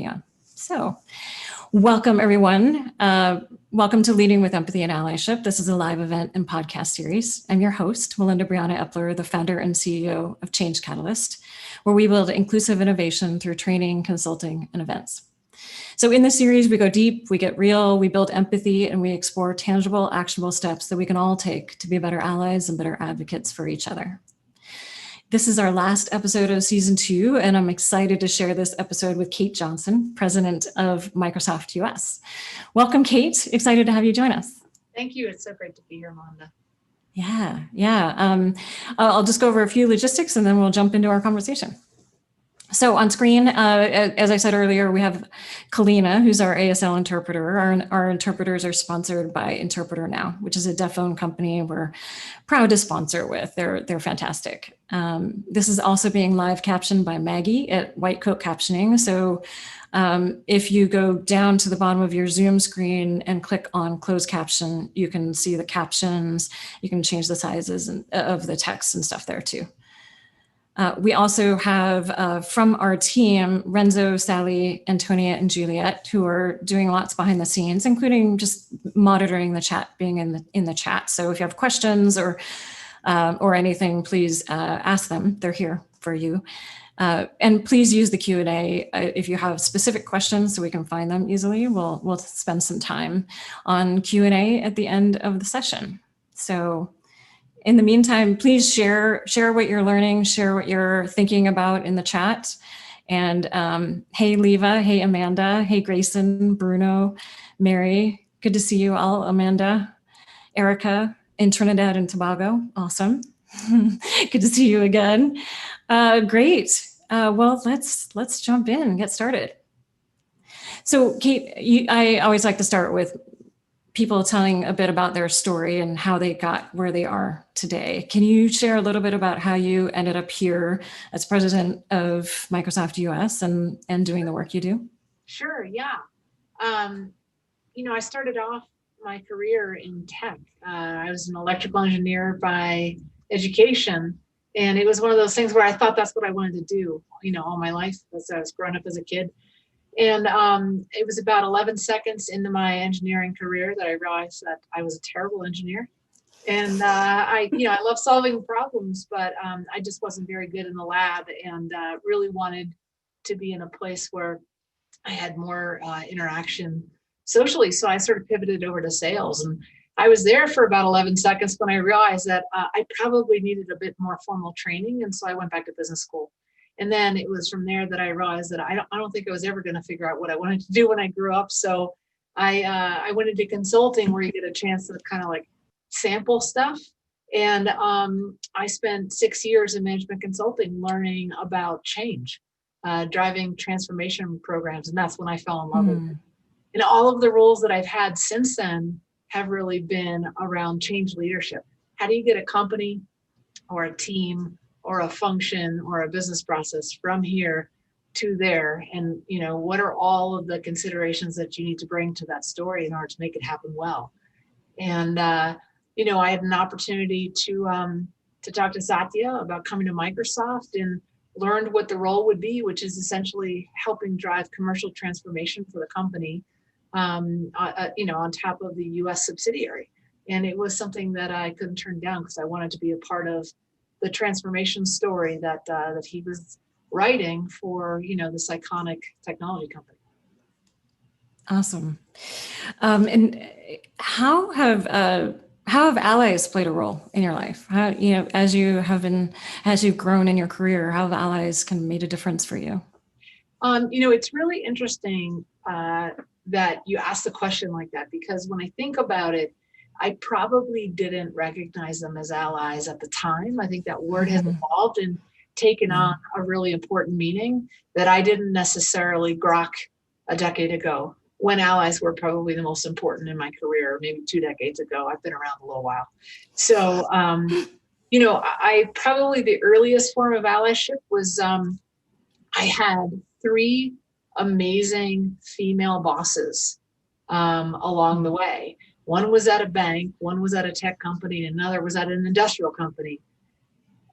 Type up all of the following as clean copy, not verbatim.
Yeah. So welcome, everyone. Welcome to Leading with Empathy and Allyship. This is a live event and podcast series. I'm your host, Melinda Briana Epler, the founder and CEO of Change Catalyst, where we build inclusive innovation through training, consulting, and events. So in this series, we go deep, we get real, we build empathy, and we explore tangible, actionable steps that we can all take to be better allies and better advocates for each other. This is our last episode of season 2, and I'm excited to share this episode with Kate Johnson, President of Microsoft U.S. Welcome, Kate. Excited to have you join us. Thank you. It's so great to be here, Melinda. Yeah. I'll just go over a few logistics and then we'll jump into our conversation. So on screen, as I said earlier, we have Kalina, who's our ASL interpreter. Our interpreters are sponsored by Interpreter Now, which is a deaf phone company we're proud to sponsor with. They're fantastic. This is also being live captioned by Maggie at White Coat Captioning. So if you go down to the bottom of your Zoom screen and click on closed caption, you can see the captions. You can change the sizes of the text and stuff there too. We also have from our team, Renzo, Sally, Antonia, and Juliet, who are doing lots behind the scenes, including just monitoring the chat, being in the chat. So if you have questions or anything, please ask them. They're here for you. And please use the Q&A if you have specific questions so we can find them easily. We'll spend some time on Q&A at the end of the session. So in the meantime, please share what you're learning, share what you're thinking about in the chat. And hey, Leva, hey, Amanda, hey, Grayson, Bruno, Mary, good to see you all, Amanda, Erica in Trinidad and Tobago, awesome. Good to see you again. Great. Well, let's jump in and get started. So Kate, I always like to start with people telling a bit about their story and how they got where they are today. Can you share a little bit about how you ended up here as president of Microsoft U.S. and doing the work you do? Sure, yeah. I started off my career in tech. I was an electrical engineer by education, and it was one of those things where I thought that's what I wanted to do, all my life as I was growing up as a kid. And it was about 11 seconds into my engineering career that I realized that I was a terrible engineer. And I love solving problems, but I just wasn't very good in the lab, and really wanted to be in a place where I had more interaction socially. So I sort of pivoted over to sales, and I was there for about 11 seconds when I realized that I probably needed a bit more formal training. And so I went back to business school. And then it was from there that I realized that I don't think I was ever going to figure out what I wanted to do when I grew up. So I went into consulting, where you get a chance to kind of like sample stuff. And I spent 6 years in management consulting learning about change, driving transformation programs. And that's when I fell in love with it. And all of the roles that I've had since then have really been around change leadership. How do you get a company or a team or a function or a business process from here to there? And, what are all of the considerations that you need to bring to that story in order to make it happen well? And, I had an opportunity to talk to Satya about coming to Microsoft, and learned what the role would be, which is essentially helping drive commercial transformation for the company, on top of the U.S. subsidiary. And it was something that I couldn't turn down, because I wanted to be a part of the transformation story that he was writing for, this iconic technology company. Awesome. And how have allies played a role in your life? How, as you've grown in your career, how have allies kind of made a difference for you? It's really interesting that you asked the question like that, because when I think about it, I probably didn't recognize them as allies at the time. I think that word has evolved and taken on a really important meaning that I didn't necessarily grok a decade ago, when allies were probably the most important in my career, maybe 2 decades ago. I've been around a little while. So, I probably the earliest form of allyship was I had 3 amazing female bosses along the way. One was at a bank, one was at a tech company, and another was at an industrial company.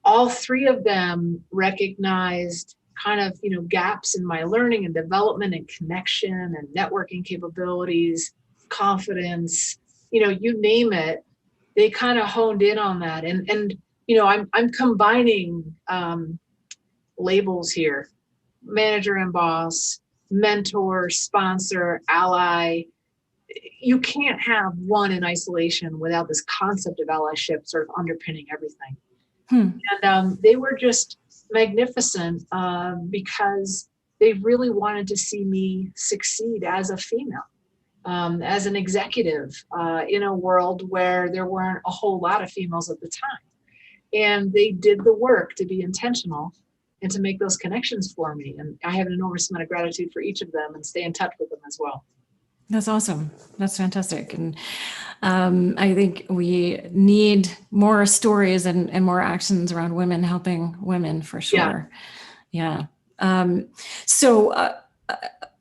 All 3 of them recognized kind of, gaps in my learning and development and connection and networking capabilities, confidence, you name it, they kind of honed in on that. And I'm combining labels here: manager and boss, mentor, sponsor, ally. You can't have one in isolation without this concept of allyship sort of underpinning everything. And they were just magnificent because they really wanted to see me succeed as a female, as an executive in a world where there weren't a whole lot of females at the time. And they did the work to be intentional and to make those connections for me. And I have an enormous amount of gratitude for each of them and stay in touch with them as well. That's awesome. That's fantastic. And I think we need more stories and more actions around women helping women for sure. Yeah. So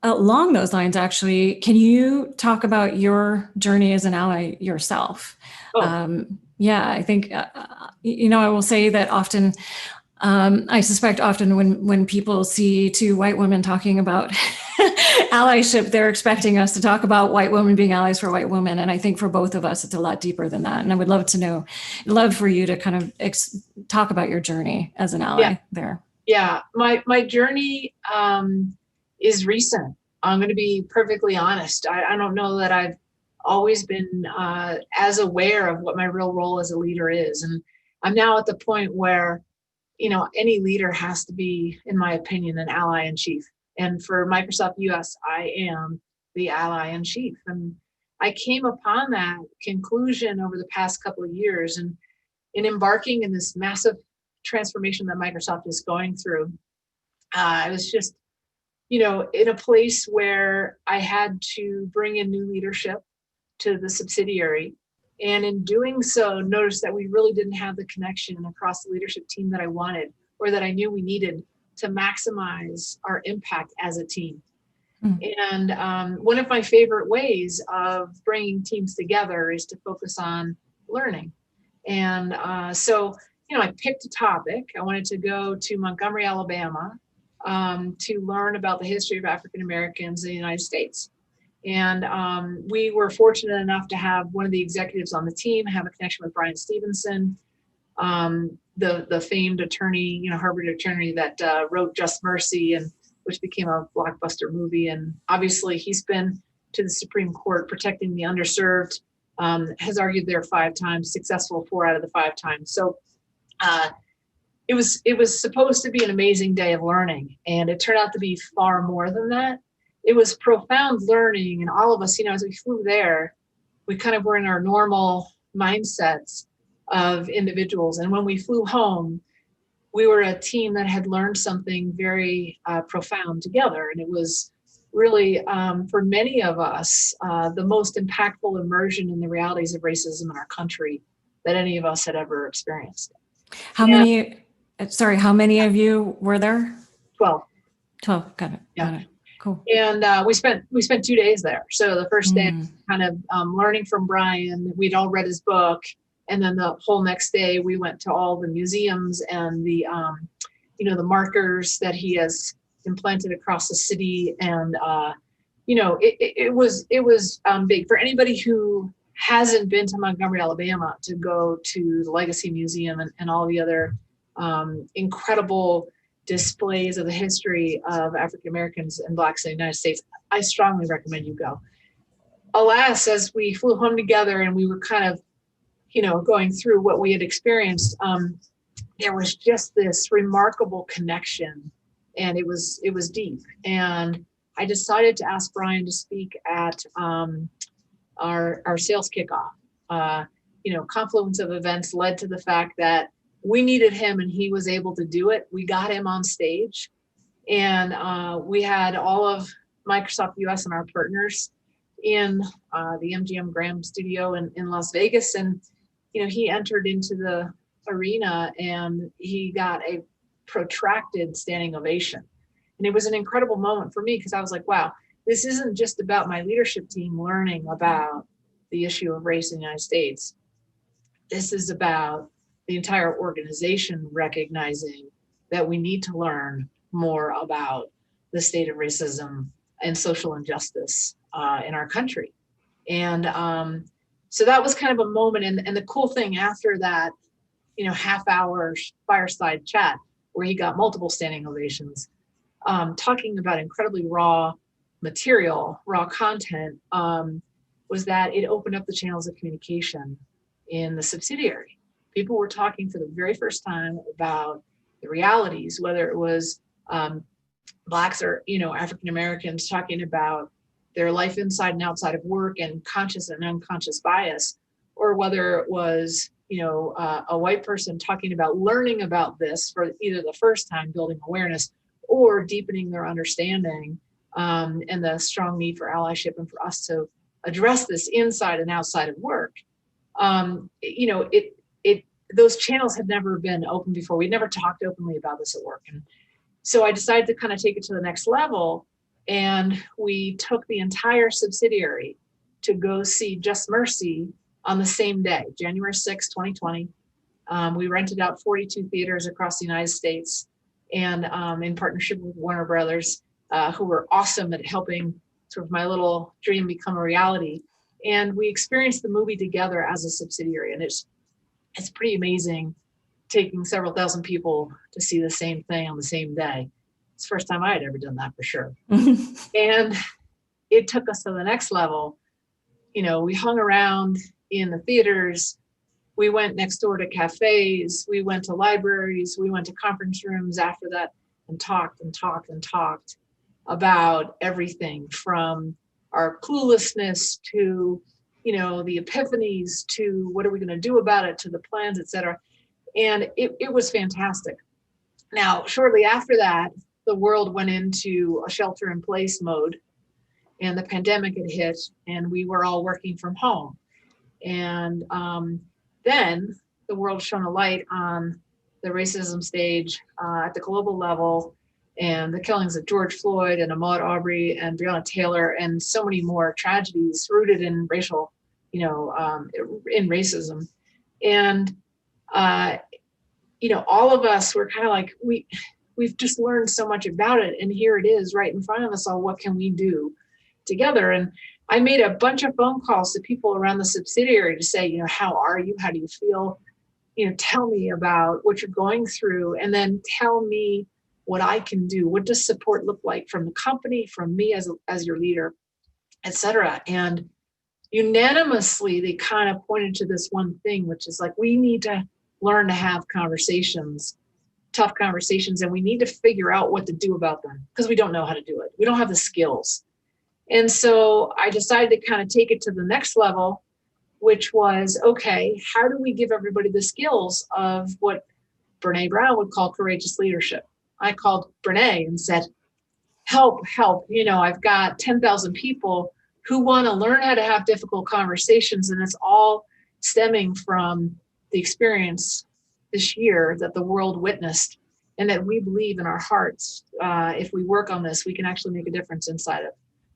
along those lines, actually, can you talk about your journey as an ally yourself? Yeah, I think, I will say that often, I suspect often when people see two white women talking about allyship, they're expecting us to talk about white women being allies for white women. And I think for both of us, it's a lot deeper than that. And I would love for you to kind of talk about your journey as an ally there. Yeah, my journey is recent. I'm going to be perfectly honest. I don't know that I've always been as aware of what my real role as a leader is. And I'm now at the point where, any leader has to be, in my opinion, an ally in chief. And for Microsoft U.S, I am the ally in chief. And I came upon that conclusion over the past couple of years. And in embarking in this massive transformation that Microsoft is going through, I was just, in a place where I had to bring in new leadership to the subsidiary. And in doing so, noticed that we really didn't have the connection across the leadership team that I wanted, or that I knew we needed to maximize our impact as a team. And one of my favorite ways of bringing teams together is to focus on learning. And so, I picked a topic. I wanted to go to Montgomery, Alabama, to learn about the history of African Americans in the United States. And we were fortunate enough to have one of the executives on the team have a connection with Brian Stevenson, the famed attorney, Harvard attorney that wrote Just Mercy, and which became a blockbuster movie. And obviously he's been to the Supreme Court protecting the underserved, has argued there 5 times, successful 4 out of the 5 times. So it was supposed to be an amazing day of learning, and it turned out to be far more than that. It was profound learning, and all of us, as we flew there, we kind of were in our normal mindsets of individuals. And when we flew home, we were a team that had learned something very profound together. And it was really, for many of us, the most impactful immersion in the realities of racism in our country that any of us had ever experienced. How many of you were there? 12. 12, got it. Yeah. Got it. Cool. And we spent 2 days there. So the first day, kind of learning from Brian. We'd all read his book, and then the whole next day, we went to all the museums and the the markers that he has implanted across the city. And it was big for anybody who hasn't been to Montgomery, Alabama, to go to the Legacy Museum and all the other incredible displays of the history of African Americans and Blacks in the United States. I strongly recommend you go. Alas, as we flew home together and we were kind of, going through what we had experienced, there was just this remarkable connection, and it was deep. And I decided to ask Brian to speak at our sales kickoff. Confluence of events led to the fact that we needed him, and he was able to do it. We got him on stage, and we had all of Microsoft U.S. and our partners in the MGM Graham studio in Las Vegas. And, he entered into the arena and he got a protracted standing ovation. And it was an incredible moment for me, because I was like, wow, this isn't just about my leadership team learning about the issue of race in the United States. This is about the entire organization recognizing that we need to learn more about the state of racism and social injustice in our country. And so that was kind of a moment. And the cool thing after that, half-hour fireside chat where he got multiple standing ovations, talking about incredibly raw material, raw content, was that it opened up the channels of communication in the subsidiary. People were talking for the very first time about the realities, whether it was Blacks or African Americans talking about their life inside and outside of work and conscious and unconscious bias, or whether it was a white person talking about learning about this for either the first time, building awareness, or deepening their understanding, and the strong need for allyship and for us to address this inside and outside of work. Those channels had never been open before. We'd never talked openly about this at work. And so I decided to kind of take it to the next level. And we took the entire subsidiary to go see Just Mercy on the same day, January 6, 2020. We rented out 42 theaters across the United States, and in partnership with Warner Brothers, who were awesome at helping sort of my little dream become a reality. And we experienced the movie together as a subsidiary. And it's pretty amazing taking several thousand people to see the same thing on the same day. It's the first time I had ever done that, for sure. And it took us to the next level. We hung around in the theaters. We went next door to cafes. We went to libraries. We went to conference rooms after that and talked about everything from our cluelessness to, the epiphanies, to what are we going to do about it, to the plans, et cetera. And it was fantastic. Now, shortly after that, the world went into a shelter in place mode, and the pandemic had hit, and we were all working from home. And then the world shone a light on the racism stage at the global level, and the killings of George Floyd and Ahmaud Arbery and Breonna Taylor and so many more tragedies rooted in racial, in racism. And, all of us were kind of like, we've just learned so much about it, and here it is right in front of us all. What can we do together? And I made a bunch of phone calls to people around the subsidiary to say, how are you? How do you feel? Tell me about what you're going through, and then tell me what I can do. What does support look like from the company, from me as your leader, et cetera? And unanimously, they kind of pointed to this one thing, which is like, we need to learn to have conversations, tough conversations, and we need to figure out what to do about them because we don't know how to do it. We don't have the skills. And so I decided to kind of take it to the next level, which was, okay, how do we give everybody the skills of what Brene Brown would call courageous leadership? I called Brene and said, help. I've got 10,000 people who want to learn how to have difficult conversations. And it's all stemming from the experience this year that the world witnessed, and that we believe in our hearts. If we work on this, we can actually make a difference inside of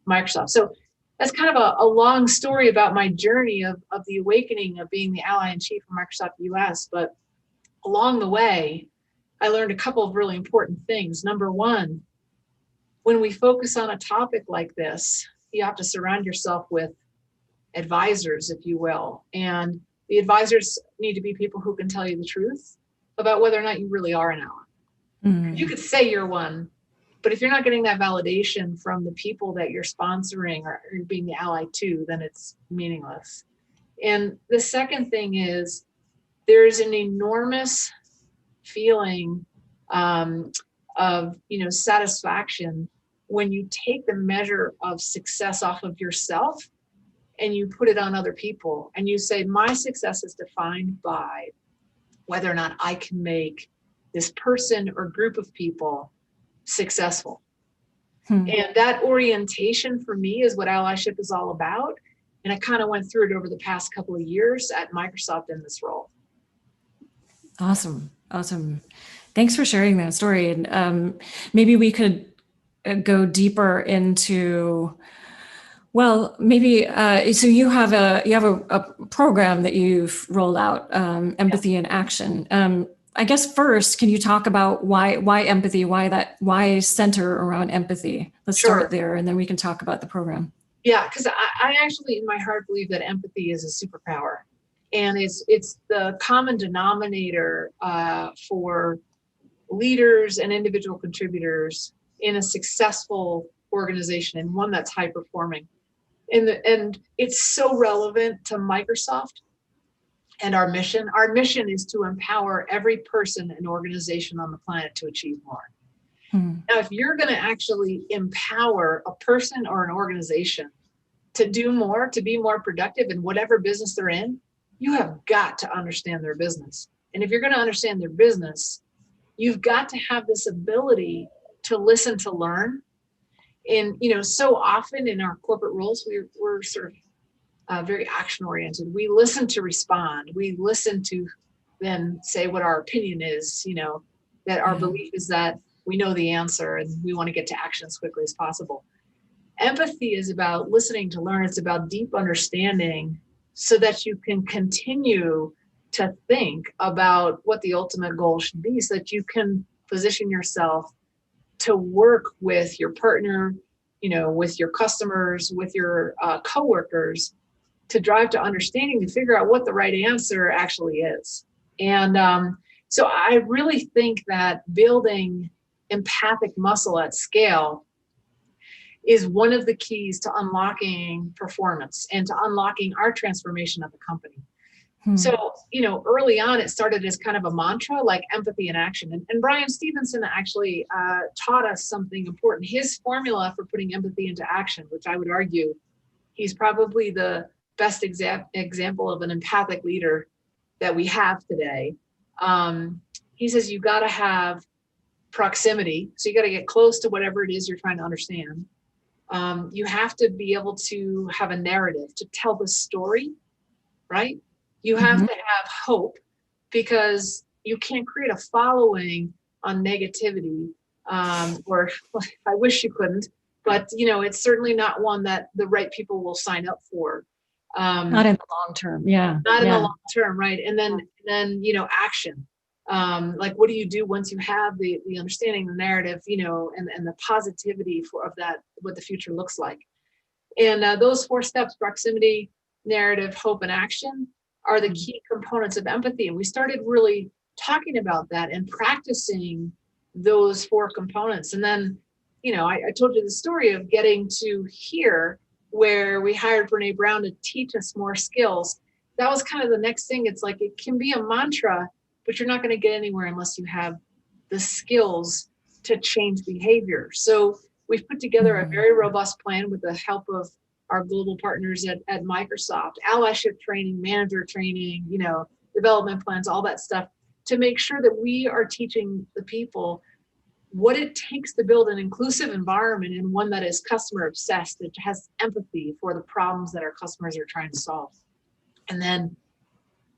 Microsoft. So that's kind of a long story about my journey of the awakening of being the ally in chief of Microsoft U.S. But along the way, I learned a couple of really important things. Number one, when we focus on a topic like this, you have to surround yourself with advisors, if you will. And the advisors need to be people who can tell you the truth about whether or not you really are an ally. Mm-hmm. You could say you're one, but if you're not getting that validation from the people that you're sponsoring or being the ally to, then it's meaningless. And the second thing is there's an enormous feeling of satisfaction when you take the measure of success off of yourself and you put it on other people, and you say, my success is defined by whether or not I can make this person or group of people successful. And that orientation for me is what allyship is all about. And I kind of went through it over the past couple of years at Microsoft in this role. Awesome. Thanks for sharing that story. And maybe we could go deeper into, well, maybe, so you have a program that you've rolled out, Empathy in Action. I guess first, can you talk about why empathy, why center around empathy? Let's Sure. start there, and then we can talk about the program. Yeah, because I actually, in my heart, believe that empathy is a superpower, and it's the common denominator for leaders and individual contributors in a successful organization and one that's high performing. And it's so relevant to Microsoft and our mission. Our mission is to empower every person and organization on the planet to achieve more. Now, if you're going to actually empower a person or an organization to do more, to be more productive in whatever business they're in, you have got to understand their business. And if you're going to understand their business, you've got to have this ability to listen, to learn. And, so often in our corporate roles, we're sort of very action oriented. We listen to respond. We listen to then say what our opinion is, that our belief is that we know the answer and we want to get to action as quickly as possible. Empathy is about listening to learn. It's about deep understanding so that you can continue to think about what the ultimate goal should be, so that you can position yourself to work with your partner, with your customers, with your coworkers, to drive to understanding, to figure out what the right answer actually is. And so I really think that building empathic muscle at scale is one of the keys to unlocking performance and to unlocking our transformation of the company. So, early on, it started as kind of a mantra, like empathy in action. And Brian Stevenson actually taught us something important. His formula for putting empathy into action, which I would argue he's probably the best example of an empathic leader that we have today. He says, you got to have proximity. So you got to get close to whatever it is you're trying to understand. You have to be able to have a narrative to tell the story, right? You have to have hope, because you can't create a following on negativity, or I wish you couldn't, but it's certainly not one that the right people will sign up for. Not in the long term. Yeah. Not in the long term. Right. And then, action. Like, what do you do once you have the understanding, the narrative, and the positivity of that, what the future looks like. And those 4 steps, proximity, narrative, hope, and action, are the key components of empathy. And we started really talking about that and practicing those 4 components. And then, I told you the story of getting to here, where we hired Brene Brown to teach us more skills. That was kind of the next thing. It's like, it can be a mantra, but you're not going to get anywhere unless you have the skills to change behavior. So we've put together a very robust plan with the help of our global partners at Microsoft, Allyship training, manager training, development plans, all that stuff, to make sure that we are teaching the people what it takes to build an inclusive environment, and one that is customer obsessed, that has empathy for the problems that our customers are trying to solve. And then,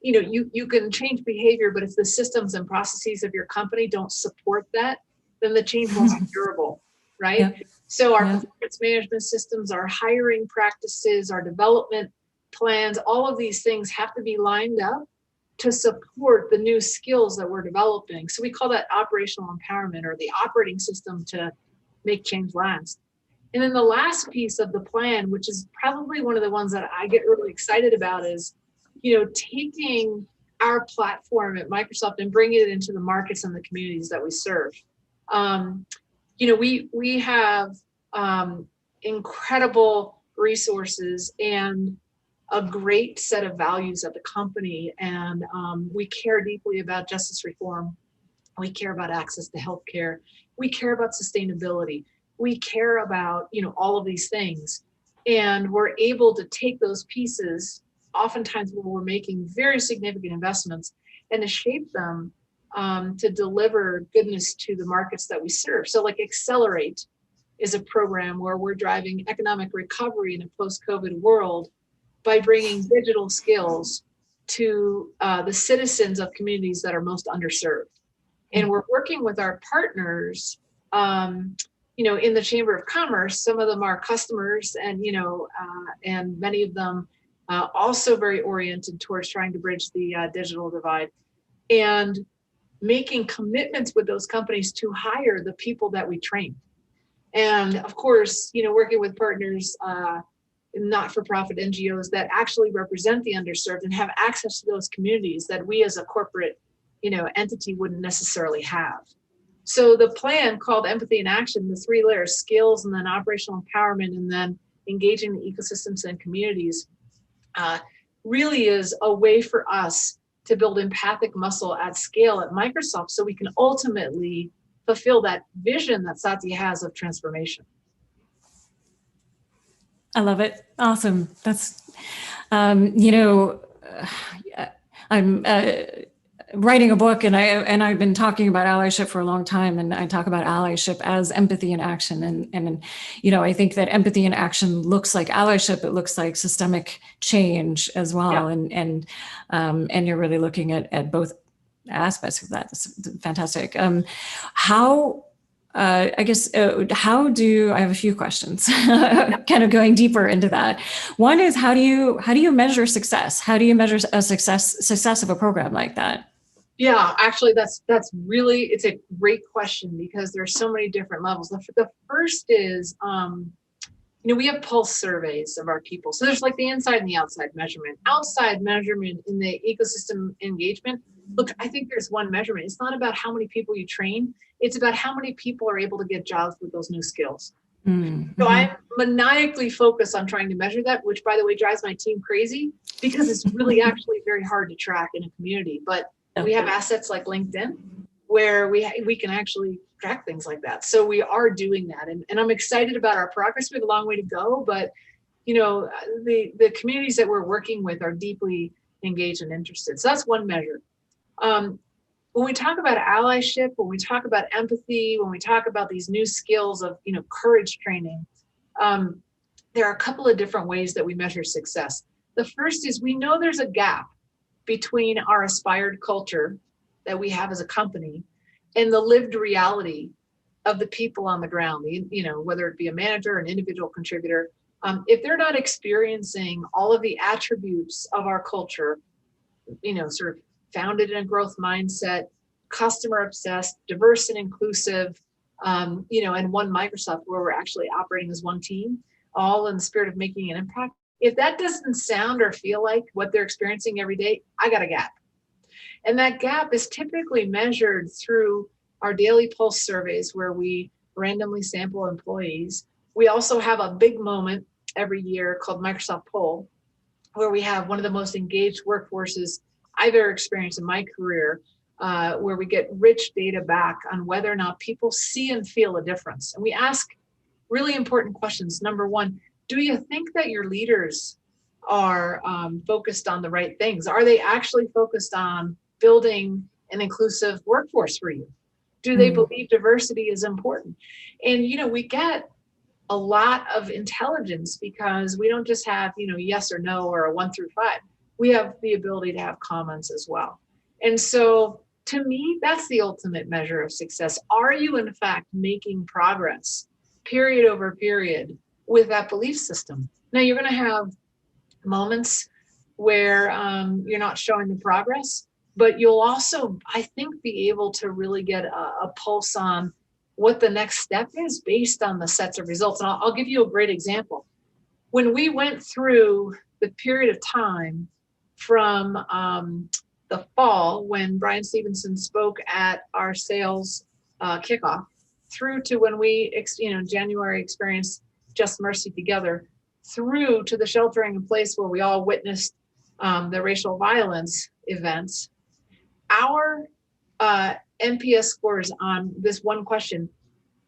you can change behavior, but if the systems and processes of your company don't support that, then the change won't be durable, right? Yeah. So our performance management systems, our hiring practices, our development plans, all of these things have to be lined up to support the new skills that we're developing. So we call that operational empowerment, or the operating system to make change last. And then the last piece of the plan, which is probably one of the ones that I get really excited about, is, taking our platform at Microsoft and bringing it into the markets and the communities that we serve. We have incredible resources and a great set of values at the company. And we care deeply about justice reform. We care about access to healthcare. We care about sustainability. We care about, all of these things. And we're able to take those pieces, oftentimes when we're making very significant investments, and to shape them to deliver goodness to the markets that we serve. So like Accelerate is a program where we're driving economic recovery in a post-COVID world by bringing digital skills to the citizens of communities that are most underserved. And we're working with our partners, in the Chamber of Commerce. Some of them are customers, and, and many of them also very oriented towards trying to bridge the digital divide. And making commitments with those companies to hire the people that we train. And of course, working with partners, not-for-profit NGOs that actually represent the underserved and have access to those communities that we as a corporate, entity wouldn't necessarily have. So the plan called Empathy in Action, the 3 layers, skills and then operational empowerment and then engaging the ecosystems and communities, really is a way for us to build empathic muscle at scale at Microsoft so we can ultimately fulfill that vision that Satya has of transformation. I love it. Awesome. That's, I'm writing a book and I've been talking about allyship for a long time, and I talk about allyship as empathy in action. And I think that empathy in action looks like allyship. It looks like systemic change as well. Yeah. And you're really looking at both aspects of that. That's fantastic. How I have a few questions kind of going deeper into that. One is, how do you measure success? How do you measure a success of a program like that? Yeah, actually, it's a great question because there's so many different levels. The first is, we have pulse surveys of our people. So there's like the inside and the outside measurement. Outside measurement in the ecosystem engagement. Look, I think there's one measurement. It's not about how many people you train. It's about how many people are able to get jobs with those new skills. Mm-hmm. So I'm maniacally focused on trying to measure that, which, by the way, drives my team crazy because it's really actually very hard to track in a community. But we have assets like LinkedIn where we can actually track things like that. So we are doing that. And I'm excited about our progress. We have a long way to go, but the communities that we're working with are deeply engaged and interested. So that's one measure. When we talk about allyship, when we talk about empathy, when we talk about these new skills of, courage training, there are a couple of different ways that we measure success. The first is we know there's a gap between our aspired culture that we have as a company and the lived reality of the people on the ground, whether it be a manager, an individual contributor. If they're not experiencing all of the attributes of our culture, sort of founded in a growth mindset, customer obsessed, diverse and inclusive, and one Microsoft where we're actually operating as one team, all in the spirit of making an impact. If that doesn't sound or feel like what they're experiencing every day, I got a gap. And that gap is typically measured through our daily pulse surveys where we randomly sample employees. We also have a big moment every year called Microsoft Poll, where we have one of the most engaged workforces I've ever experienced in my career, where we get rich data back on whether or not people see and feel a difference. And we ask really important questions. Number one, do you think that your leaders are focused on the right things? Are they actually focused on building an inclusive workforce for you? Do they believe diversity is important? And, we get a lot of intelligence because we don't just have, yes or no or a 1 through 5. We have the ability to have comments as well. And so to me, that's the ultimate measure of success. Are you in fact making progress, period over period, with that belief system? Now you're going to have moments where you're not showing the progress, but you'll also, I think, be able to really get a pulse on what the next step is based on the sets of results. And I'll give you a great example. When we went through the period of time from the fall, when Brian Stevenson spoke at our sales kickoff, through to when we, January experienced Just Mercy Together, through to the sheltering in place where we all witnessed the racial violence events, our NPS scores on this one question: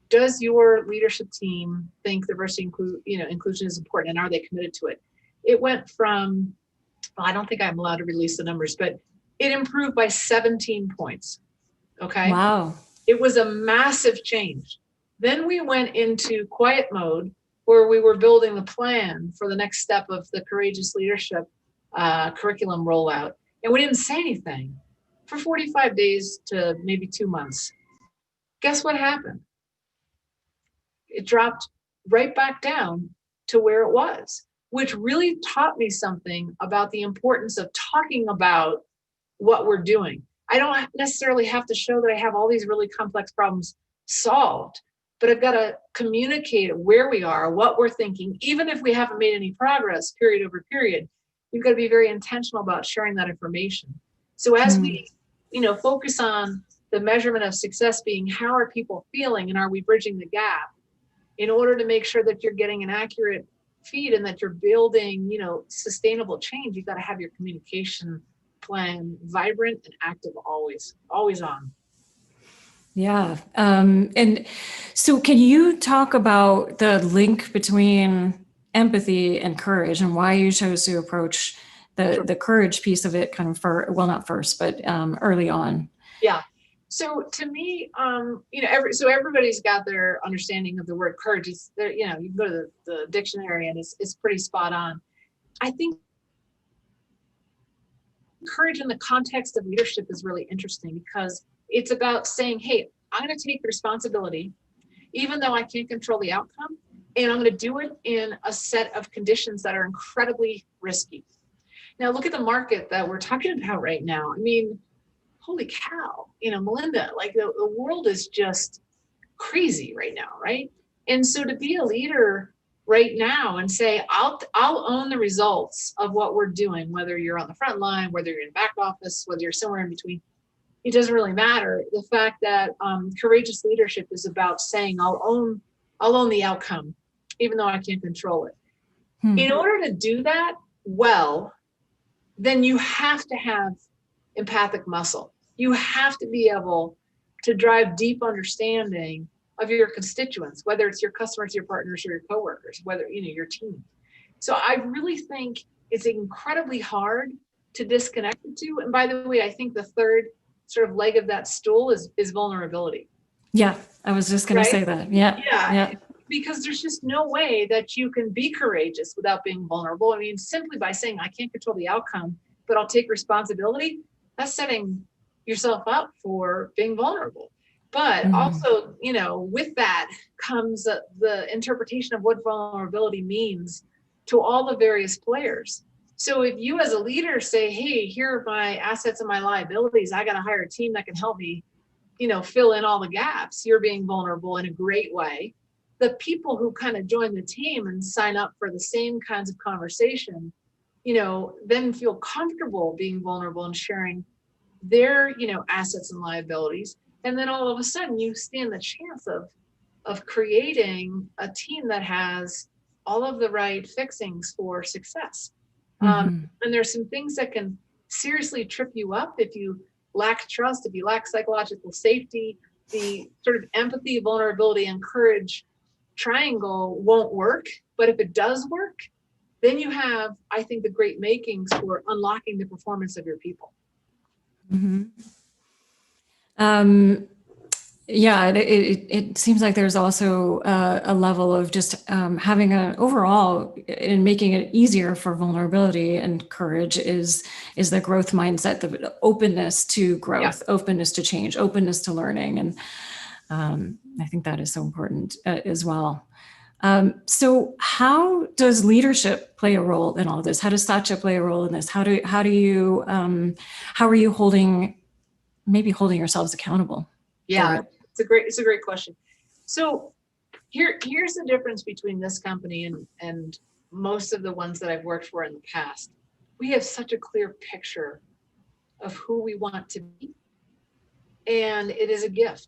does your leadership team think diversity inclusion is important, and are they committed to it? It went from, I don't think I'm allowed to release the numbers, but it improved by 17 points. Okay. Wow. It was a massive change. Then we went into quiet mode where we were building the plan for the next step of the Courageous Leadership curriculum rollout. And we didn't say anything for 45 days to maybe 2 months. Guess what happened? It dropped right back down to where it was, which really taught me something about the importance of talking about what we're doing. I don't necessarily have to show that I have all these really complex problems solved, but I've got to communicate where we are, what we're thinking, even if we haven't made any progress period over period. You've got to be very intentional about sharing that information. So as we, focus on the measurement of success being how are people feeling and are we bridging the gap, in order to make sure that you're getting an accurate feed and that you're building, sustainable change, you've got to have your communication plan vibrant and active, always on. Yeah. And so can you talk about the link between empathy and courage and why you chose to approach the courage piece of it kind of not first, but early on? Yeah. So to me, everybody's got their understanding of the word courage. It's there, you can go to the dictionary and it's pretty spot on. I think courage in the context of leadership is really interesting because it's about saying, hey, I'm going to take the responsibility, even though I can't control the outcome, and I'm going to do it in a set of conditions that are incredibly risky. Now, look at the market that we're talking about right now. I mean, holy cow, Melinda, like the world is just crazy right now, right? And so to be a leader right now and say, I'll own the results of what we're doing, whether you're on the front line, whether you're in back office, whether you're somewhere in between, it doesn't really matter. The fact that courageous leadership is about saying, I'll own the outcome, even though I can't control it. In order to do that well, then you have to have empathic muscle. You have to be able to drive deep understanding of your constituents, whether it's your customers, your partners, or your coworkers, whether, your team. So I really think it's incredibly hard to disconnect the two. And by the way, I think the third sort of leg of that stool is vulnerability. Yeah, I was just going to say that. Yeah. Because there's just no way that you can be courageous without being vulnerable. I mean, simply by saying, I can't control the outcome, but I'll take responsibility, that's setting yourself up for being vulnerable. But also, with that comes the interpretation of what vulnerability means to all the various players. So if you as a leader say, hey, here are my assets and my liabilities, I got to hire a team that can help me, fill in all the gaps, you're being vulnerable in a great way. The people who kind of join the team and sign up for the same kinds of conversation, then feel comfortable being vulnerable and sharing their, assets and liabilities. And then all of a sudden you stand the chance of creating a team that has all of the right fixings for success. And there's some things that can seriously trip you up if you lack trust, if you lack psychological safety. The sort of empathy, vulnerability, and courage triangle won't work. But if it does work, then you have, I think, the great makings for unlocking the performance of your people. Yeah, it seems like there's also a level of just having an overall and making it easier for vulnerability and courage is the growth mindset, the openness to growth, openness to change, openness to learning. And I think that is so important as well. So how does leadership play a role in all of this? How does Satya play a role in this? how are you holding yourselves accountable? Yeah, it's a great question. So here's the difference between this company and most of the ones that I've worked for in the past. We have such a clear picture of who we want to be, and it is a gift.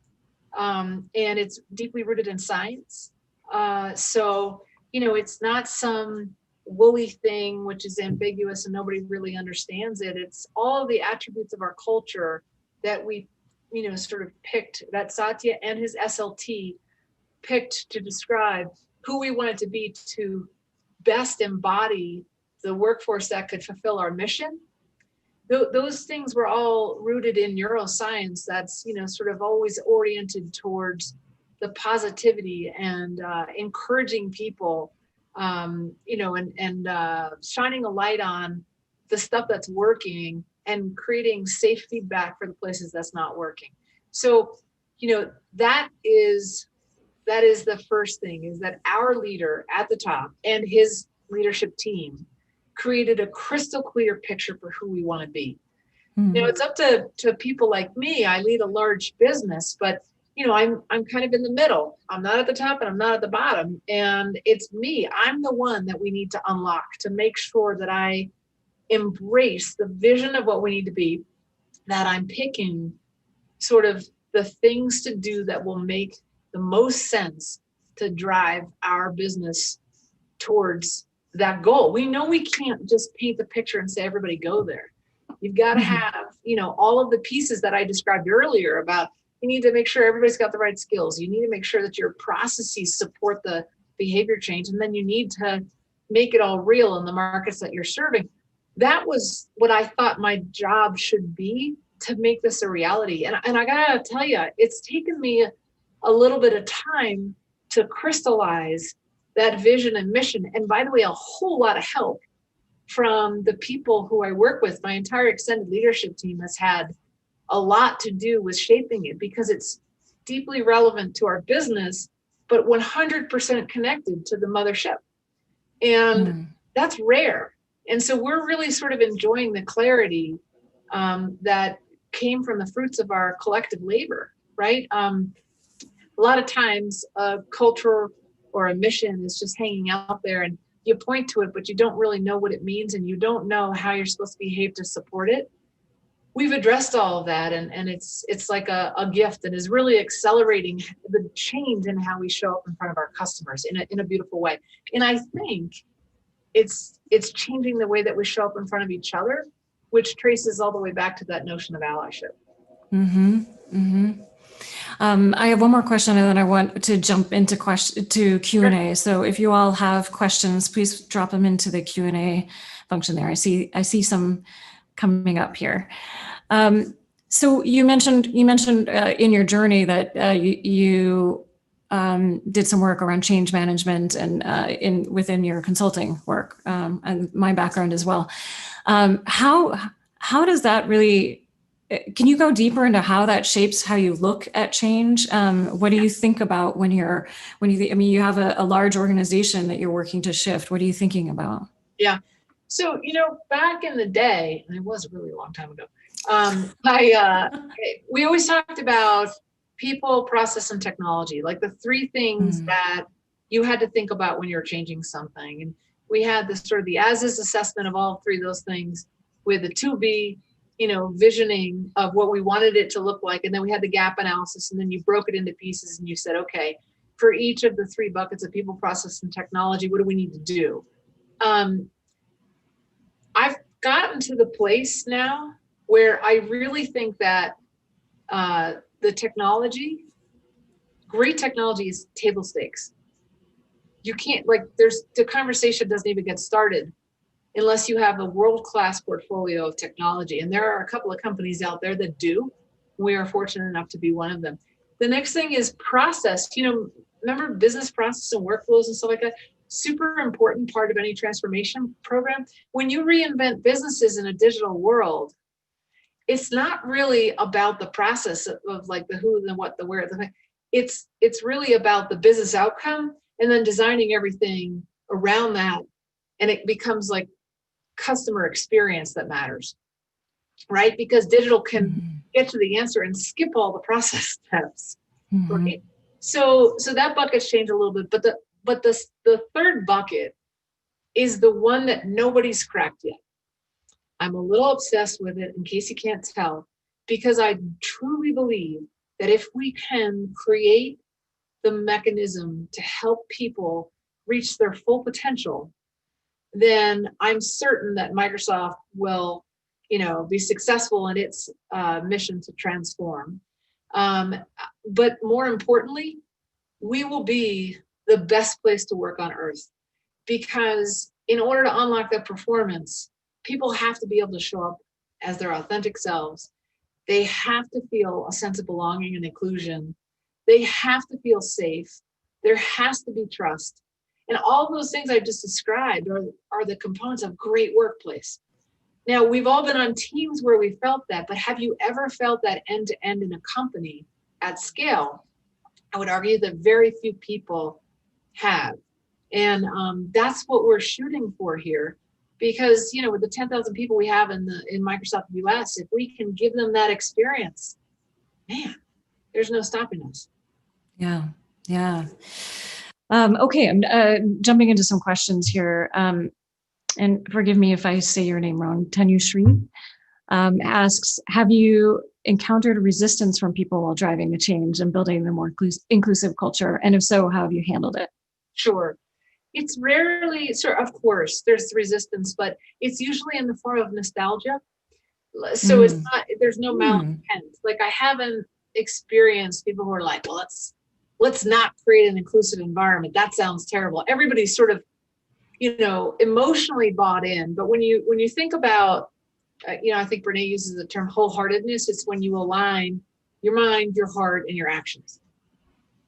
And it's deeply rooted in science. So it's not some woolly thing which is ambiguous and nobody really understands it. It's all of the attributes of our culture that we sort of picked, that Satya and his SLT picked to describe who we wanted to be to best embody the workforce that could fulfill our mission. Those things were all rooted in neuroscience that's, sort of always oriented towards the positivity and encouraging people, and shining a light on the stuff that's working and creating safe feedback for the places that's not working. So, that is the first thing, is that our leader at the top and his leadership team created a crystal clear picture for who we want to be. It's up to people like me. I lead a large business, but I'm kind of in the middle. I'm not at the top and I'm not at the bottom. And it's me. I'm the one that we need to unlock to make sure that I embrace the vision of what we need to be, that I'm picking sort of the things to do that will make the most sense to drive our business towards that goal. We know we can't just paint the picture and say, everybody go there. You've got to have, all of the pieces that I described earlier about, you need to make sure everybody's got the right skills. You need to make sure that your processes support the behavior change. And then you need to make it all real in the markets that you're serving. That was what I thought my job should be, to make this a reality. And I gotta tell you, it's taken me a little bit of time to crystallize that vision and mission. And by the way, a whole lot of help from the people who I work with. My entire extended leadership team has had a lot to do with shaping it, because it's deeply relevant to our business, but 100% connected to the mothership. And that's rare. And so we're really sort of enjoying the clarity that came from the fruits of our collective labor, right? A lot of times a culture or a mission is just hanging out there and you point to it, but you don't really know what it means and you don't know how you're supposed to behave to support it. We've addressed all of that, and it's like a gift that is really accelerating the change in how we show up in front of our customers in a beautiful way. And I think it's changing the way that we show up in front of each other, which traces all the way back to that notion of allyship. I have one more question, and then I want to jump into Q&A. So if you all have questions, please drop them into the Q&A function there. I see some coming up here. So you mentioned in your journey that you did some work around change management and within your consulting work, and my background as well. How does that really? Can you go deeper into how that shapes how you look at change? What do you think about when you have a large organization that you're working to shift? What are you thinking about? Yeah. So, back in the day, and it was a really long time ago, we always talked about people, process, and technology, like the three things that you had to think about when you're changing something. And we had this sort of the as-is assessment of all three of those things with the to-be, visioning of what we wanted it to look like. And then we had the gap analysis, and then you broke it into pieces and you said, okay, for each of the three buckets of people, process, and technology, what do we need to do? I've gotten to the place now where I really think that the technology, great technology, is table stakes. You can't, the conversation doesn't even get started unless you have a world-class portfolio of technology. And there are a couple of companies out there that do. We are fortunate enough to be one of them. The next thing is process. Remember business process and workflows and stuff like that? Super important part of any transformation program. When you reinvent businesses in a digital world, it's not really about the process of like the who, the what, the where, the it's really about the business outcome, and then designing everything around that. And it becomes like customer experience that matters, right? Because digital can get to the answer and skip all the process steps, right? So that bucket's changed a little bit, but the third bucket is the one that nobody's cracked yet. I'm a little obsessed with it, in case you can't tell, because I truly believe that if we can create the mechanism to help people reach their full potential, then I'm certain that Microsoft will, be successful in its mission to transform. But more importantly, we will be the best place to work on earth, because in order to unlock that performance, people have to be able to show up as their authentic selves. They have to feel a sense of belonging and inclusion. They have to feel safe. There has to be trust. And all those things I just described are the components of great workplace. Now, we've all been on teams where we felt that, but have you ever felt that end to end in a company at scale? I would argue that very few people have. And that's what we're shooting for here. because, with the 10,000 people we have in Microsoft U.S., if we can give them that experience, man, there's no stopping us. Yeah. Yeah. Okay. I'm jumping into some questions here. And forgive me if I say your name wrong. Tanushree asks, have you encountered resistance from people while driving the change and building the more inclusive culture? And if so, how have you handled it? Sure. It's rarely, of course, there's resistance, but it's usually in the form of nostalgia. So it's not, there's no malintent. Like, I haven't experienced people who are like, well, let's not create an inclusive environment. That sounds terrible. Everybody's sort of, emotionally bought in. But when you think about, I think Brene uses the term wholeheartedness. It's when you align your mind, your heart, and your actions,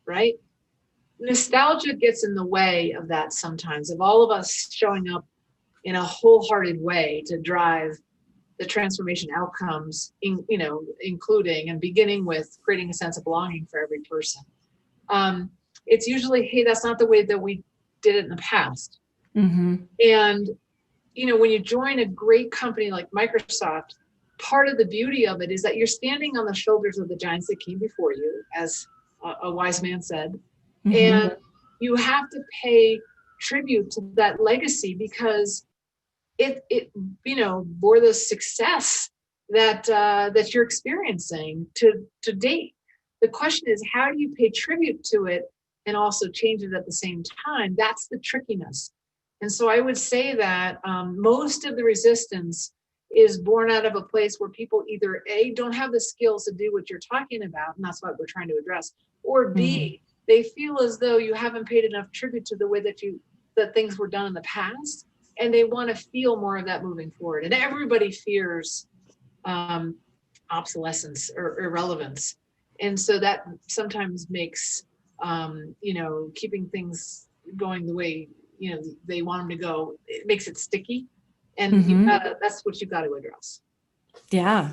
right? Nostalgia gets in the way of that sometimes, of all of us showing up in a wholehearted way to drive the transformation outcomes, including and beginning with creating a sense of belonging for every person. It's usually, hey, that's not the way that we did it in the past. Mm-hmm. And, when you join a great company like Microsoft, part of the beauty of it is that you're standing on the shoulders of the giants that came before you, as a wise man said. Mm-hmm. And you have to pay tribute to that legacy because it bore the success that you're experiencing to date. The question is, how do you pay tribute to it and also change it at the same time? That's the trickiness. And so I would say that most of the resistance is born out of a place where people either A, don't have the skills to do what you're talking about, and that's what we're trying to address, or B, they feel as though you haven't paid enough tribute to the way that things were done in the past, and they want to feel more of that moving forward. And everybody fears obsolescence or irrelevance. And so that sometimes makes, keeping things going the way, they want them to go, it makes it sticky. And that's what you've got to address. Yeah.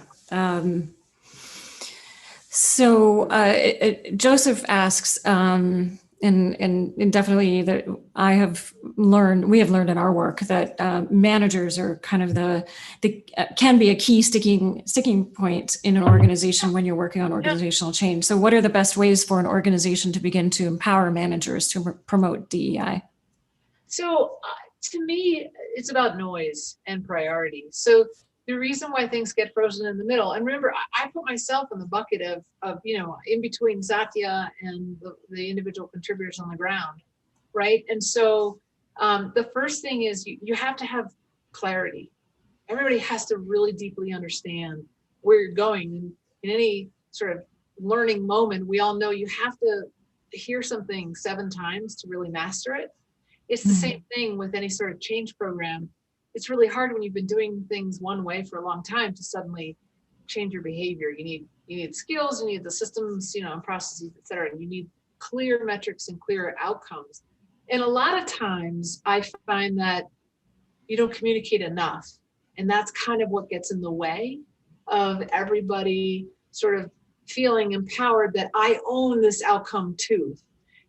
So Joseph asks, and definitely that we have learned in our work that managers are kind of can be a key sticking point in an organization when you're working on organizational change. So what are the best ways for an organization to begin to empower managers to promote DEI? So to me, it's about noise and priority. So the reason why things get frozen in the middle, and remember, I put myself in the bucket of in between Satya and the individual contributors on the ground, right? And so the first thing is you have to have clarity. Everybody has to really deeply understand where you're going. In any sort of learning moment, we all know you have to hear something 7 times to really master it. It's the same thing with any sort of change program. It's really hard when you've been doing things one way for a long time to suddenly change your behavior. You need skills, you need the systems, and processes, et cetera. And you need clear metrics and clear outcomes. And a lot of times I find that you don't communicate enough. And that's kind of what gets in the way of everybody sort of feeling empowered that I own this outcome too.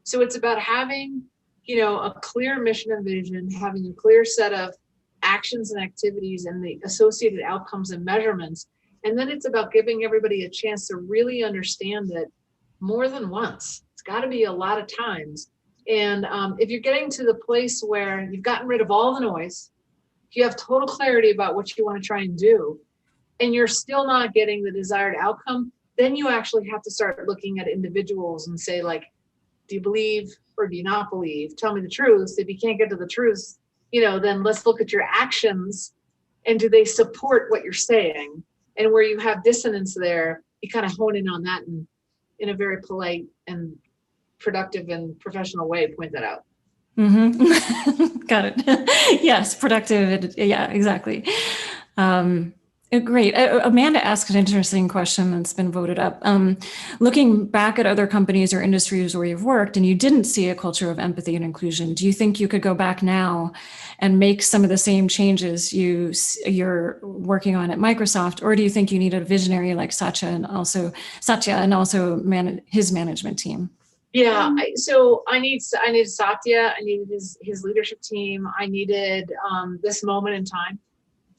So it's about having, a clear mission and vision, having a clear set of actions and activities and the associated outcomes and measurements. And then it's about giving everybody a chance to really understand it more than once. It's got to be a lot of times. And if you're getting to the place where you've gotten rid of all the noise, you have total clarity about what you want to try and do, and you're still not getting the desired outcome, then you actually have to start looking at individuals and say, like, do you believe or do you not believe? Tell me the truth. If you can't get to the truth, then let's look at your actions and do they support what you're saying? And where you have dissonance there, you kind of hone in on that and in a very polite and productive and professional way, point that out. Mm-hmm. Got it. Yes, productive. Yeah, exactly. Great. Amanda asked an interesting question that's been voted up. Looking back at other companies or industries where you've worked and you didn't see a culture of empathy and inclusion, do you think you could go back now and make some of the same changes you're working on at Microsoft? Or do you think you need a visionary like Satya and also his management team? Yeah, so I needed Satya. I needed his leadership team. I needed this moment in time.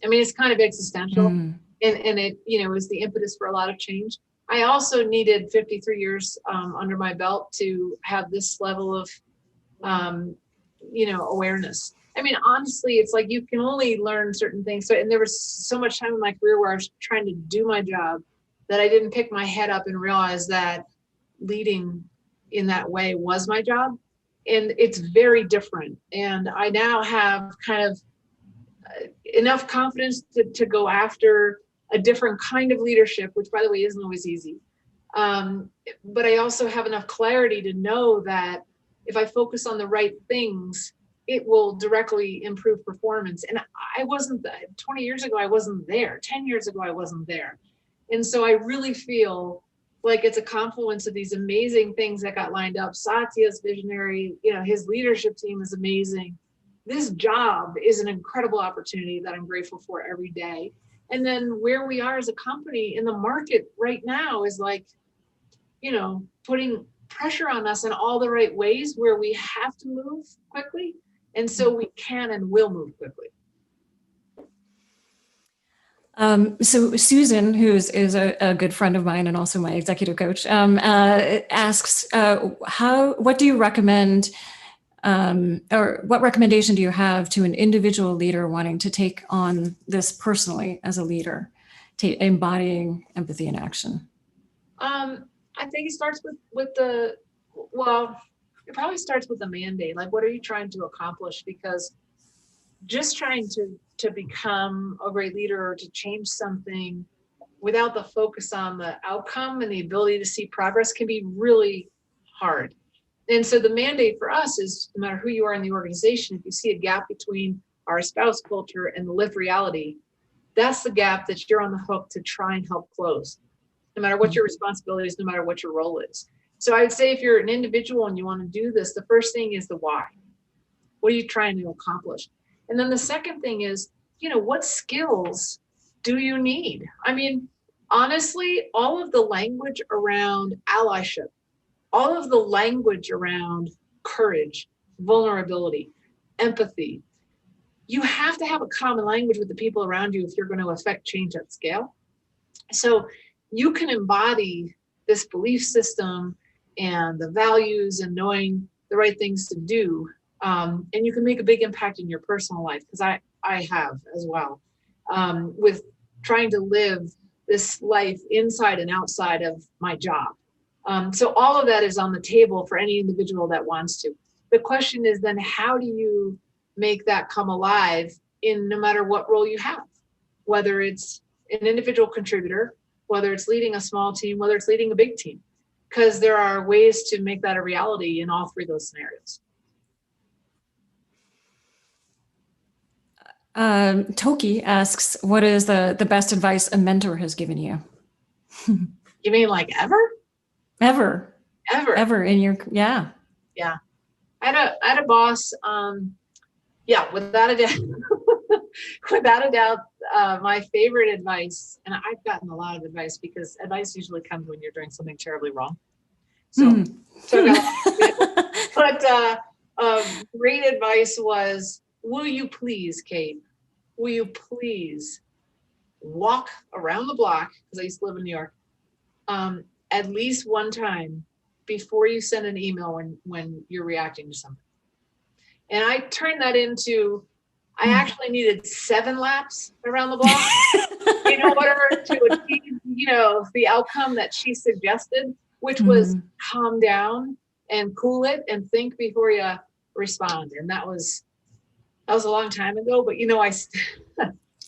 I mean, it's kind of existential, and it, you know, is the impetus for a lot of change. I also needed 53 years under my belt to have this level of, you know, awareness. I mean, honestly, it's like you can only learn certain things. So, and there was so much time in my career where I was trying to do my job that I didn't pick my head up and realize that leading in that way was my job. And it's very different. And I now have kind of enough confidence to go after a different kind of leadership, which, by the way, isn't always easy. But I also have enough clarity to know that if I focus on the right things, it will directly improve performance. And I wasn't, 20 years ago, I wasn't there. 10 years ago, I wasn't there. And so I really feel like it's a confluence of these amazing things that got lined up. Satya's visionary, you know, his leadership team is amazing. This job is an incredible opportunity that I'm grateful for every day. And then where we are as a company in the market right now is like, you know, putting pressure on us in all the right ways where we have to move quickly. And so we can and will move quickly. So Susan, who is a good friend of mine and also my executive coach, asks, what do you recommend, or what recommendation do you have to an individual leader wanting to take on this personally as a leader, embodying empathy in action? I think it starts with it probably starts with the mandate. Like, what are you trying to accomplish? Because just trying to become a great leader or to change something without the focus on the outcome and the ability to see progress can be really hard. And so the mandate for us is, no matter who you are in the organization, if you see a gap between our espoused culture and the lived reality, that's the gap that you're on the hook to try and help close, no matter what your responsibility is, no matter what your role is. So I would say if you're an individual and you want to do this, the first thing is the why. What are you trying to accomplish? And then the second thing is, you know, what skills do you need? I mean, honestly, all of the language around allyship, all of the language around courage, vulnerability, empathy, you have to have a common language with the people around you if you're going to affect change at scale. So you can embody this belief system and the values and knowing the right things to do. And you can make a big impact in your personal life, because I have as well, with trying to live this life inside and outside of my job. So all of that is on the table for any individual that wants to. The question is then, how do you make that come alive in no matter what role you have, whether it's an individual contributor, whether it's leading a small team, whether it's leading a big team, because there are ways to make that a reality in all three of those scenarios. Toki asks, what is the best advice a mentor has given you? You mean like ever? Ever in your, yeah. Yeah. I had a boss, yeah, without a doubt, my favorite advice, and I've gotten a lot of advice because advice usually comes when you're doing something terribly wrong. So, great advice was, will you please, Kate, will you please walk around the block, because I used to live in New York, at least one time before you send an email when you're reacting to something. And I turned that into, I actually needed 7 laps around the block in order to achieve, the outcome that she suggested, which was calm down and cool it and think before you respond. And that was a long time ago, but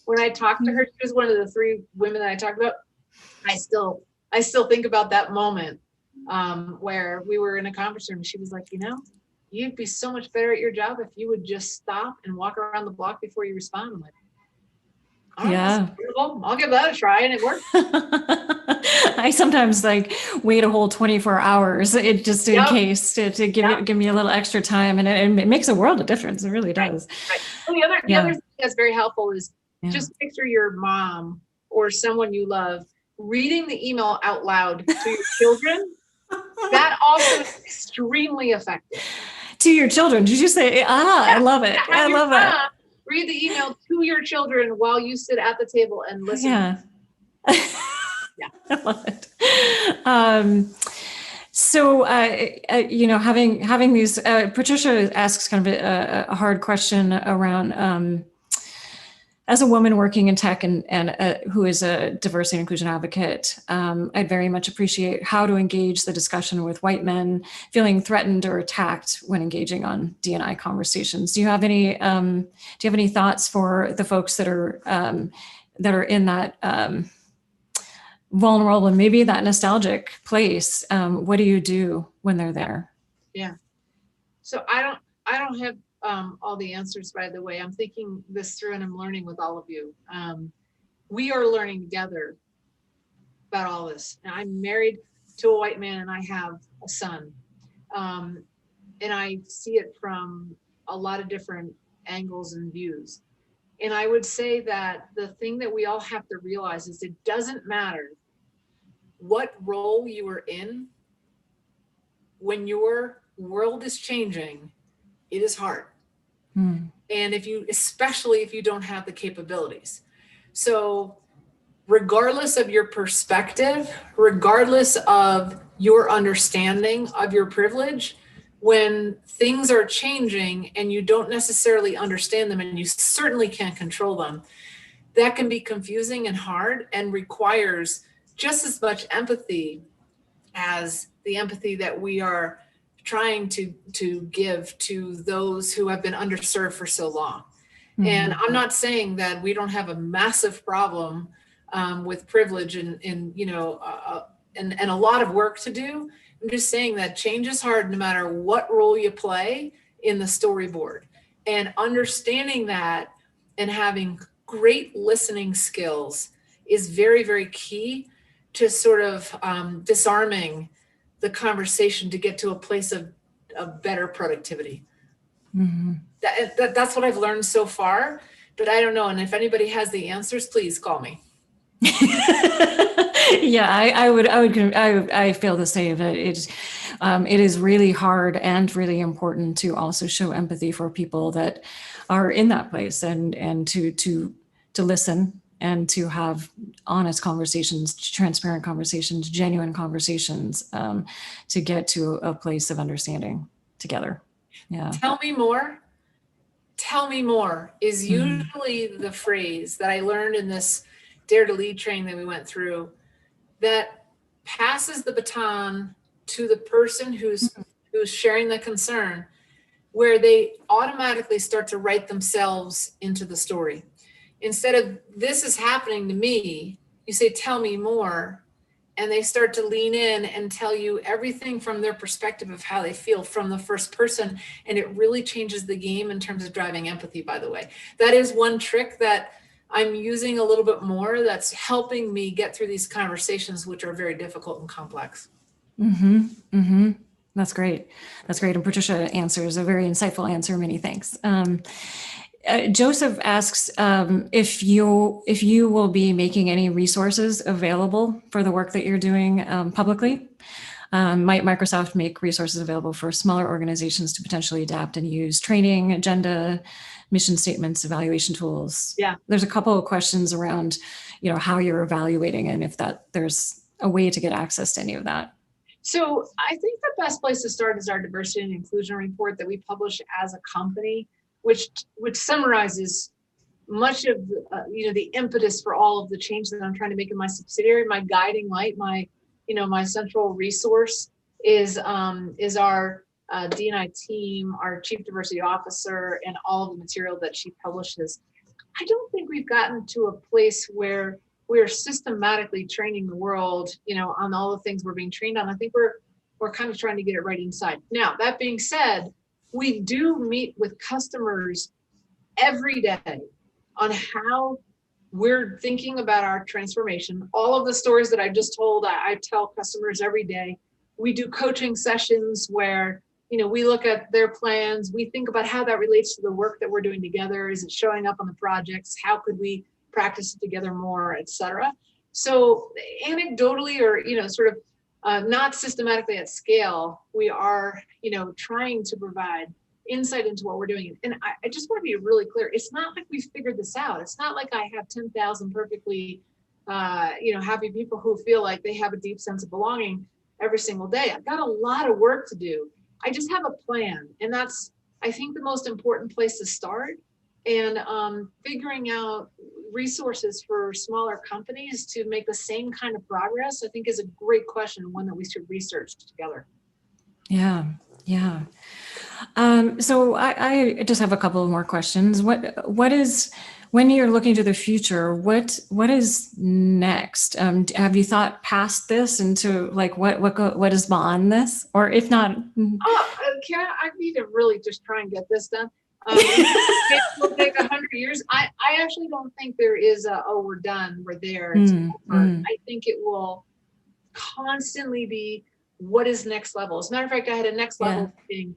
when I talked to her, she was one of the 3 women that I talked about. I still think about that moment where we were in a conference room and she was like, you'd be so much better at your job if you would just stop and walk around the block before you respond. I'm like, all right, yeah, I'll give that a try, and it worked. I sometimes wait a whole 24 hours in case to give me a little extra time, and it makes a world of difference. It really does. Right. Well, the other thing that's very helpful is just picture your mom or someone you love reading the email out loud to your children That also is extremely effective. To your children, did you say, I love it. I Have your love mom it. read the email to your children while you sit at the table and listen. Yeah. Yeah. I love it. So, having these, Patricia asks kind of a hard question around, as a woman working in tech and who is a diversity and inclusion advocate, I'd very much appreciate how to engage the discussion with white men feeling threatened or attacked when engaging on D&I conversations. Do you have any thoughts for the folks that are in that vulnerable and maybe that nostalgic place? What do you do when they're there? Yeah. So I don't have all the answers, by the way. I'm thinking this through and I'm learning with all of you. We are learning together about all this. Now, I'm married to a white man and I have a son. And I see it from a lot of different angles and views. And I would say that the thing that we all have to realize is it doesn't matter what role you are in. When your world is changing, it is hard. And especially if you don't have the capabilities. So regardless of your perspective, regardless of your understanding of your privilege, when things are changing and you don't necessarily understand them and you certainly can't control them, that can be confusing and hard and requires just as much empathy as the empathy that we are trying to give to those who have been underserved for so long. Mm-hmm. And I'm not saying that we don't have a massive problem with privilege and a lot of work to do. I'm just saying that change is hard no matter what role you play in the storyboard. And understanding that and having great listening skills is very, very key to sort of disarming the conversation to get to a place of better productivity. Mm-hmm. That's what I've learned so far, but I don't know. And if anybody has the answers, please call me. Yeah, I feel the same. That it is really hard and really important to also show empathy for people that are in that place and to listen and to have honest conversations, transparent conversations, genuine conversations, to get to a place of understanding together. Yeah. Tell me more is usually the phrase that I learned in this Dare to Lead training that we went through that passes the baton to the person who's sharing the concern, where they automatically start to write themselves into the story. Instead of this is happening to me, you say, tell me more. And they start to lean in and tell you everything from their perspective of how they feel from the first person. And it really changes the game in terms of driving empathy, by the way. That is one trick that I'm using a little bit more that's helping me get through these conversations, which are very difficult and complex. Mm-hmm. Mm-hmm. That's great. That's great. And Patricia answers a very insightful answer. Many thanks. Joseph asks if you will be making any resources available for the work that you're doing publicly. Might Microsoft make resources available for smaller organizations to potentially adapt and use training, agenda, mission statements, evaluation tools? Yeah. There's a couple of questions around, how you're evaluating and if there's a way to get access to any of that. So I think the best place to start is our diversity and inclusion report that we publish as a company, which summarizes much of the impetus for all of the change that I'm trying to make in my subsidiary. My guiding light, my central resource is our D&I team, our chief diversity officer, and all of the material that she publishes. I don't think we've gotten to a place where we're systematically training the world, on all the things we're being trained on. I think we're kind of trying to get it right inside. Now, that being said, we do meet with customers every day on how we're thinking about our transformation. All of the stories that I just told, I tell customers every day. We do coaching sessions where, we look at their plans. We think about how that relates to the work that we're doing together. Is it showing up on the projects? How could we practice it together more, et cetera? So anecdotally or, sort of not systematically at scale, we are, trying to provide insight into what we're doing. And I just want to be really clear. It's not like we've figured this out. It's not like I have 10,000 perfectly, happy people who feel like they have a deep sense of belonging every single day. I've got a lot of work to do. I just have a plan. And that's, I think, the most important place to start. And figuring out resources for smaller companies to make the same kind of progress, I think, is a great question, one that we should research together. Yeah. So I just have a couple of more questions. What is, when you're looking to the future, what is next? Have you thought past this into like what is beyond this, or if not? Kara, I need to really just try and get this done. It will take 100 years. I actually don't think there is we're done, we're there. I think it will constantly be, what is next level? As a matter of fact, I had a next level meeting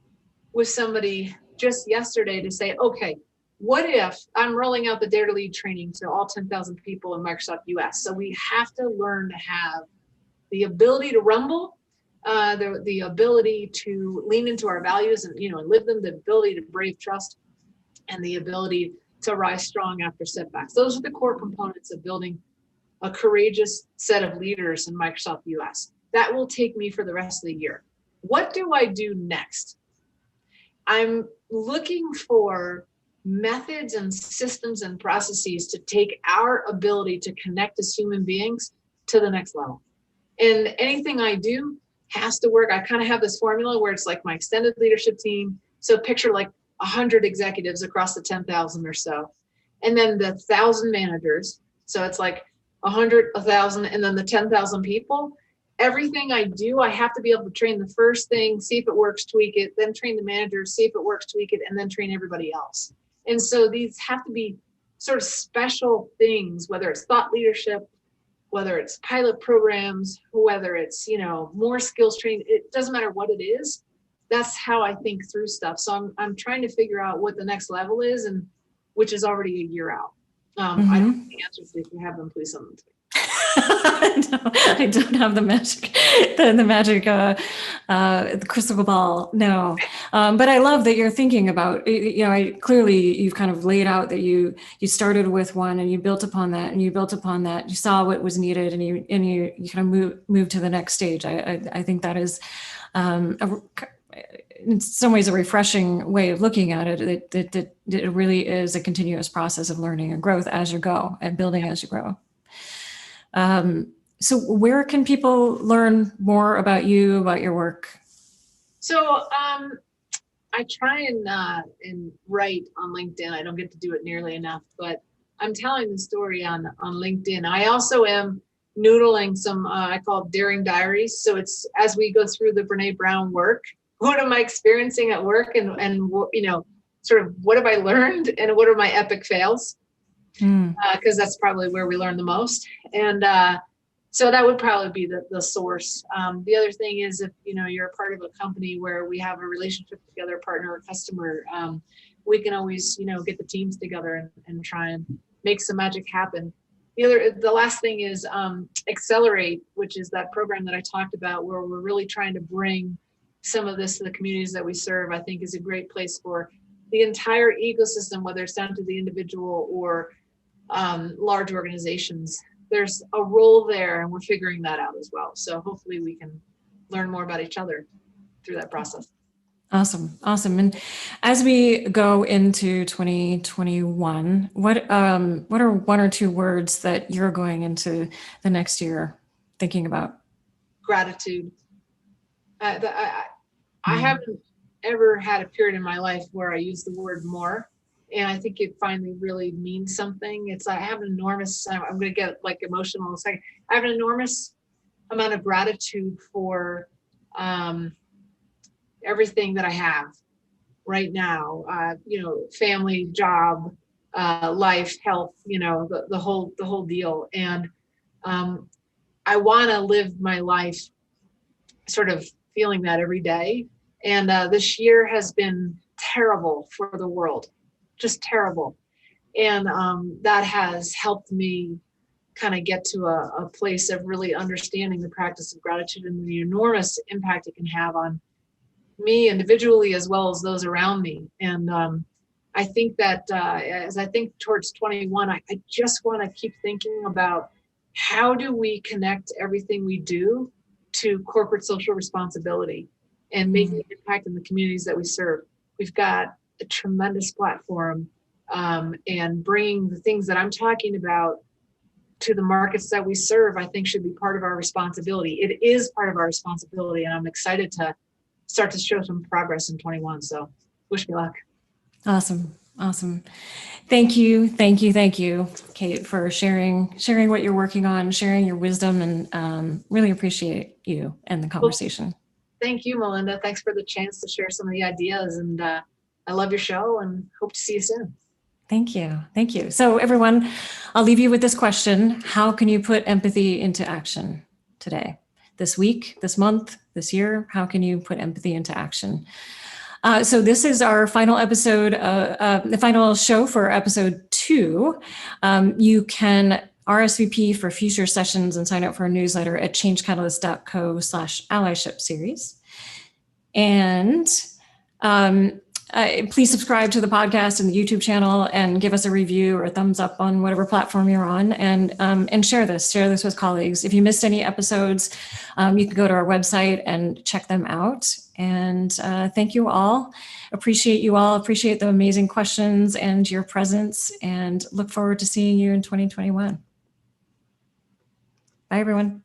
with somebody just yesterday to say, okay, what if I'm rolling out the Dare to Lead training to all 10,000 people in Microsoft U.S. So we have to learn to have the ability to rumble, the ability to lean into our values and live them, the ability to brave trust, and the ability to rise strong after setbacks. Those are the core components of building a courageous set of leaders in Microsoft U.S. That will take me for the rest of the year. What do I do next? I'm looking for methods and systems and processes to take our ability to connect as human beings to the next level. And anything I do has to work. I kind of have this formula where it's like my extended leadership team. So picture like 100 executives across the 10,000 or so. And then the 1,000 managers. So it's like 100, 1,000, and then the 10,000 people. Everything I do, I have to be able to train the first thing, see if it works, tweak it, then train the managers, see if it works, tweak it, and then train everybody else. And so these have to be sort of special things, whether it's thought leadership, whether it's pilot programs, whether it's, more skills training, it doesn't matter what it is. That's how I think through stuff. So I'm trying to figure out what the next level is, and which is already a year out. I don't have the answers. If you have them, please send them to me. I don't have the magic, the crystal ball. No, but I love that you're thinking about. Clearly you've kind of laid out that you started with one and you built upon that and you built upon that. You saw what was needed and you kind of move to the next stage. I think that is, in some ways, a refreshing way of looking at it. That it really is a continuous process of learning and growth as you go and building as you grow. So where can people learn more about you, about your work? So I try and write on LinkedIn. I don't get to do it nearly enough, but I'm telling the story on LinkedIn. I also am noodling some, I call it Daring Diaries. So it's as we go through the Brene Brown work, what am I experiencing at work, and sort of what have I learned and what are my epic fails? Because that's probably where we learn the most. And so that would probably be the source. The other thing is, if you're a part of a company where we have a relationship together, partner or customer, we can always get the teams together and try and make some magic happen. The last thing is Accelerate, which is that program that I talked about, where we're really trying to bring some of this to the communities that we serve. I think is a great place for the entire ecosystem, whether it's down to the individual or large organizations. There's a role there, and we're figuring that out as well. So hopefully we can learn more about each other through that process. Awesome. And as we go into 2021, what are one or two words that you're going into the next year thinking about? Gratitude. I haven't ever had a period in my life where I use the word more. And I think it finally really means something. It's, I have an enormous, I'm going to get like emotional in a second. I have an enormous amount of gratitude for everything that I have right now, family, job, life, health, the whole deal. And I want to live my life sort of feeling that every day. And this year has been terrible for the world, just terrible. And that has helped me kind of get to a place of really understanding the practice of gratitude and the enormous impact it can have on me individually as well as those around me. And I think that as I think towards 21, I just want to keep thinking about how do we connect everything we do to corporate social responsibility and making an impact in the communities that we serve. We've got a tremendous platform, and bringing the things that I'm talking about to the markets that we serve, I think should be part of our responsibility. It is part of our responsibility, and I'm excited to start to show some progress in 21. So wish me luck. Awesome. Awesome. Thank you. Thank you. Thank you, Kate, for sharing what you're working on, sharing your wisdom, and really appreciate you and the conversation. Well, thank you, Melinda. Thanks for the chance to share some of the ideas, and I love your show and hope to see you soon. Thank you. Thank you. So everyone, I'll leave you with this question. How can you put empathy into action today, this week, this month, this year? How can you put empathy into action? So this is our final episode, the final show for episode 2. You can RSVP for future sessions and sign up for a newsletter at changecatalyst.co/allyship series. And please subscribe to the podcast and the YouTube channel and give us a review or a thumbs up on whatever platform you're on, and share this with colleagues. If you missed any episodes, you can go to our website and check them out. And thank you all. Appreciate you all. Appreciate the amazing questions and your presence, and look forward to seeing you in 2021. Bye, everyone.